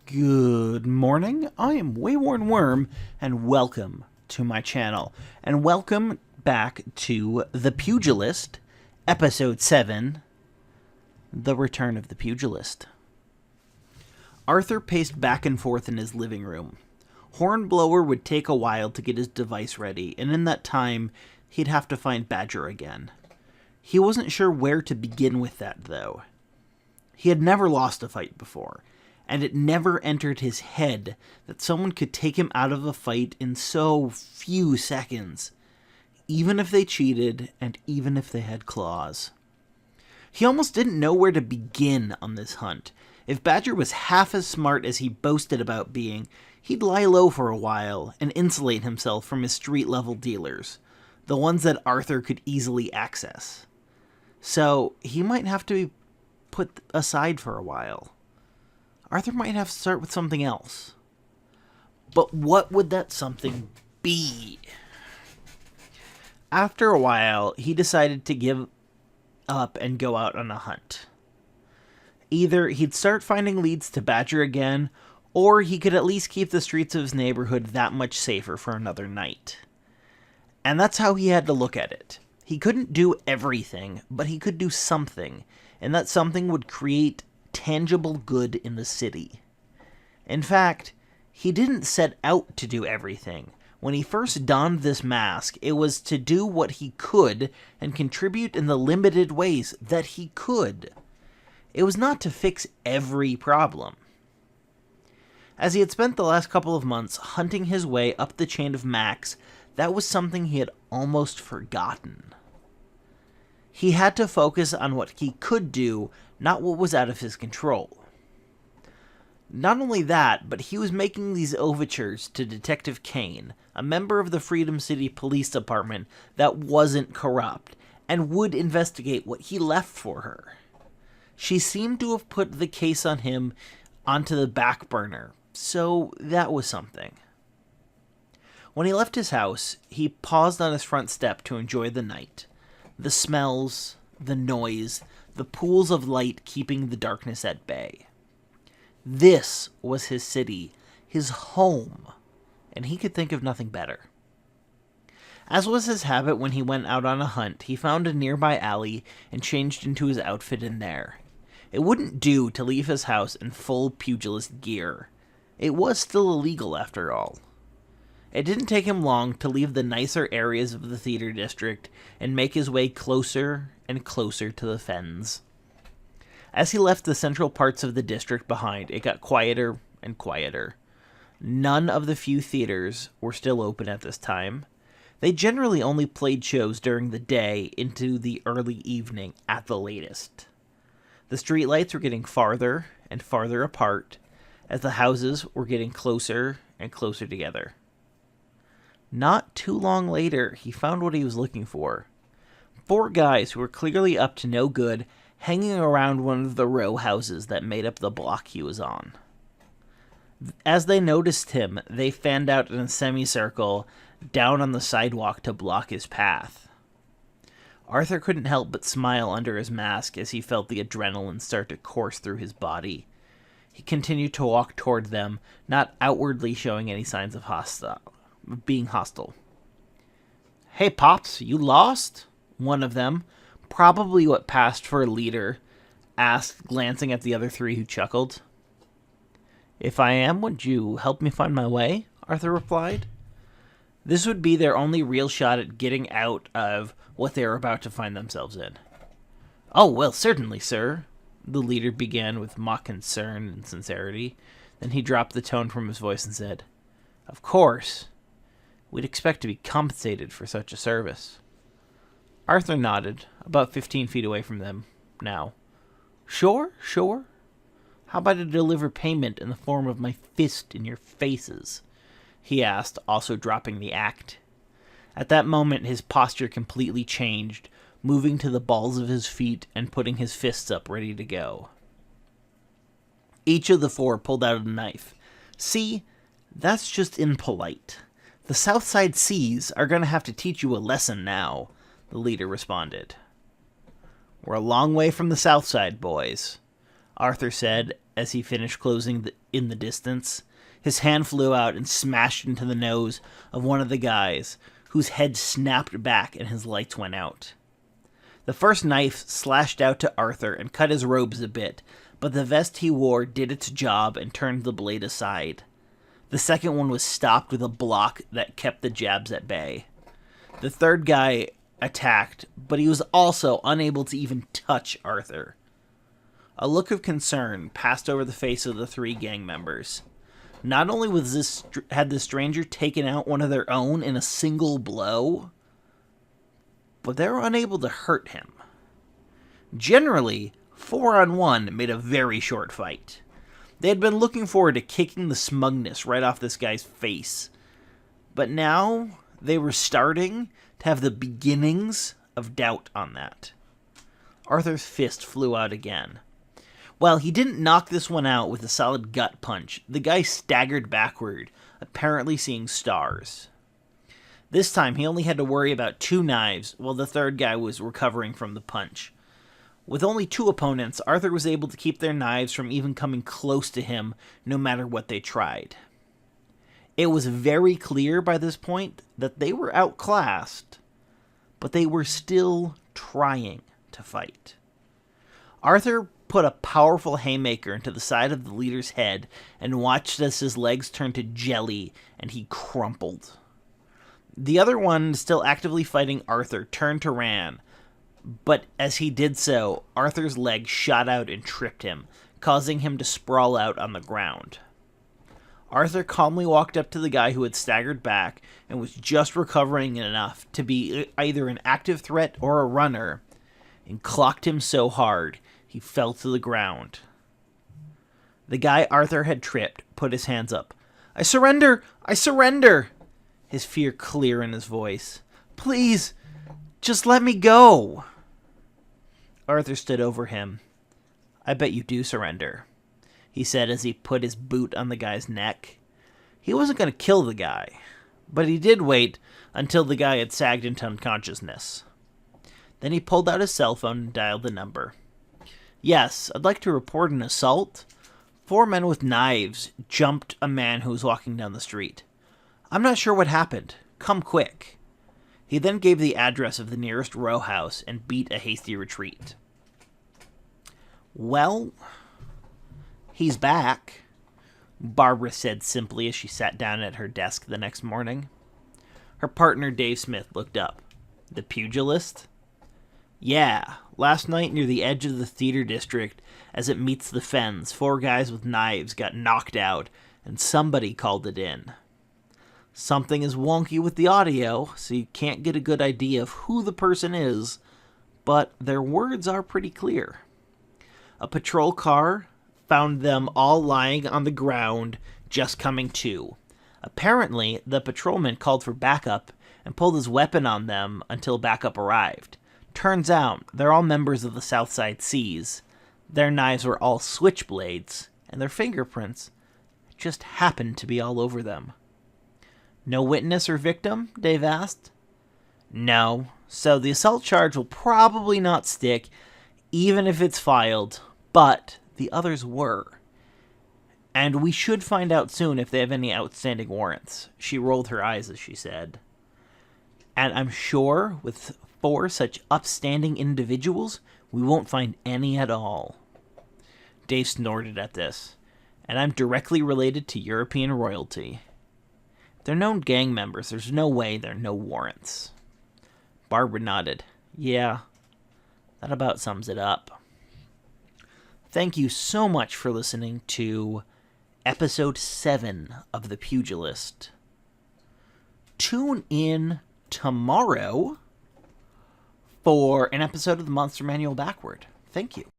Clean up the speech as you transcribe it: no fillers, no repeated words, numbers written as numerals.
Good morning, I am Waywornwyrm, and welcome to my channel. And welcome back to The Pugilist, Episode 7, The Return of the Pugilist. Arthur paced back and forth in his living room. Hornblower would take a while to get his device ready, and in that time, he'd have to find Badger again. He wasn't sure where to begin with that, though. He had never lost a fight before, and it never entered his head that someone could take him out of a fight in so few seconds, even if they cheated and even if they had claws. He almost didn't know where to begin on this hunt. If Badger was half as smart as he boasted about being, he'd lie low for a while and insulate himself from his street-level dealers, the ones that Arthur could easily access. So he might have to be put aside for a while. Arthur might have to start with something else. But what would that something be? After a while, he decided to give up and go out on a hunt. Either he'd start finding leads to Badger again, or he could at least keep the streets of his neighborhood that much safer for another night. And that's how he had to look at it. He couldn't do everything, but he could do something, and that something would create tangible good in the city. In fact, he didn't set out to do everything. When he first donned this mask, it was to do what he could and contribute in the limited ways that he could. It was not to fix every problem. As he had spent the last couple of months hunting his way up the chain of Max, that was something he had almost forgotten. He had to focus on what he could do, not what was out of his control. Not only that, but he was making these overtures to Detective Kane, a member of the Freedom City Police Department that wasn't corrupt, and would investigate what he left for her. She seemed to have put the case on him onto the back burner, so that was something. When he left his house, he paused on his front step to enjoy the night. The smells, the noise, the pools of light keeping the darkness at bay. This was his city, his home, and he could think of nothing better. As was his habit when he went out on a hunt, he found a nearby alley and changed into his outfit in there. It wouldn't do to leave his house in full pugilist gear. It was still illegal after all. It didn't take him long to leave the nicer areas of the theater district and make his way closer and closer to the fens. As he left the central parts of the district behind, it got quieter and quieter. None of the few theaters were still open at this time. They generally only played shows during the day into the early evening at the latest. The streetlights were getting farther and farther apart as the houses were getting closer and closer together. Not too long later, he found what he was looking for. 4 guys who were clearly up to no good, hanging around one of the row houses that made up the block he was on. As they noticed him, they fanned out in a semicircle down on the sidewalk to block his path. Arthur couldn't help but smile under his mask as he felt the adrenaline start to course through his body. He continued to walk toward them, not outwardly showing any signs of being hostile. "Hey, Pops, you lost?" One of them, probably what passed for a leader, asked, glancing at the other 3 who chuckled. "If I am, would you help me find my way?" Arthur replied. This would be their only real shot at getting out of what they were about to find themselves in. "Oh, well, certainly, sir," the leader began with mock concern and sincerity. Then he dropped the tone from his voice and said, "Of course. We'd expect to be compensated for such a service." Arthur nodded, about 15 feet away from them now. Sure. How about I deliver payment in the form of my fist in your faces?" he asked, also dropping the act. At that moment, his posture completely changed, moving to the balls of his feet and putting his fists up ready to go. Each of the 4 pulled out a knife. "See, that's just impolite. The Southside Seas are going to have to teach you a lesson now," the leader responded. "We're a long way from the Southside, boys," Arthur said as he finished closing in the distance. His hand flew out and smashed into the nose of one of the guys, whose head snapped back and his lights went out. The first knife slashed out to Arthur and cut his robes a bit, but the vest he wore did its job and turned the blade aside. The second one was stopped with a block that kept the jabs at bay. The third guy attacked, but he was also unable to even touch Arthur. A look of concern passed over the face of the three gang members. Not only had the stranger taken out one of their own in a single blow, but they were unable to hurt him. Generally, 4-on-1 made a very short fight. They had been looking forward to kicking the smugness right off this guy's face, but now they were starting to have the beginnings of doubt on that. Arthur's fist flew out again. While he didn't knock this one out with a solid gut punch, the guy staggered backward, apparently seeing stars. This time, he only had to worry about 2 knives, while the third guy was recovering from the punch. With only 2 opponents, Arthur was able to keep their knives from even coming close to him, no matter what they tried. It was very clear by this point that they were outclassed, but they were still trying to fight. Arthur put a powerful haymaker into the side of the leader's head and watched as his legs turned to jelly and he crumpled. The other one, still actively fighting Arthur, turned to ran, but as he did so, Arthur's leg shot out and tripped him, causing him to sprawl out on the ground. Arthur calmly walked up to the guy who had staggered back and was just recovering enough to be either an active threat or a runner, and clocked him so hard he fell to the ground. The guy Arthur had tripped put his hands up. "I surrender! I surrender!" His fear clear in his voice. "Please, just let me go!" Arthur stood over him. "I bet you do surrender," he said as he put his boot on the guy's neck. He wasn't going to kill the guy, but he did wait until the guy had sagged into unconsciousness. Then he pulled out his cell phone and dialed the number. "Yes, I'd like to report an assault. 4 men with knives jumped a man who was walking down the street. I'm not sure what happened. Come quick." He then gave the address of the nearest row house and beat a hasty retreat. "Well, he's back," Barbara said simply as she sat down at her desk the next morning. Her partner, Dave Smith, looked up. "The Pugilist?" "Yeah, last night near the edge of the theater district, as it meets the fens, 4 guys with knives got knocked out, and somebody called it in. Something is wonky with the audio, so you can't get a good idea of who the person is, but their words are pretty clear. A patrol car found them all lying on the ground, just coming to. Apparently, the patrolman called for backup and pulled his weapon on them until backup arrived. Turns out, they're all members of the Southside Seas. Their knives were all switchblades, and their fingerprints just happened to be all over them." "No witness or victim?" Dave asked. "No, so the assault charge will probably not stick, even if it's filed, but the others were. And we should find out soon if they have any outstanding warrants." She rolled her eyes as she said. "And I'm sure with 4 such upstanding individuals, we won't find any at all." Dave snorted at this. "And I'm directly related to European royalty. They're known gang members. There's no way there are no warrants." Barbara nodded. "Yeah, that about sums it up." Thank you so much for listening to episode 7 of The Pugilist. Tune in tomorrow for an episode of the Monster Manual Backward. Thank you.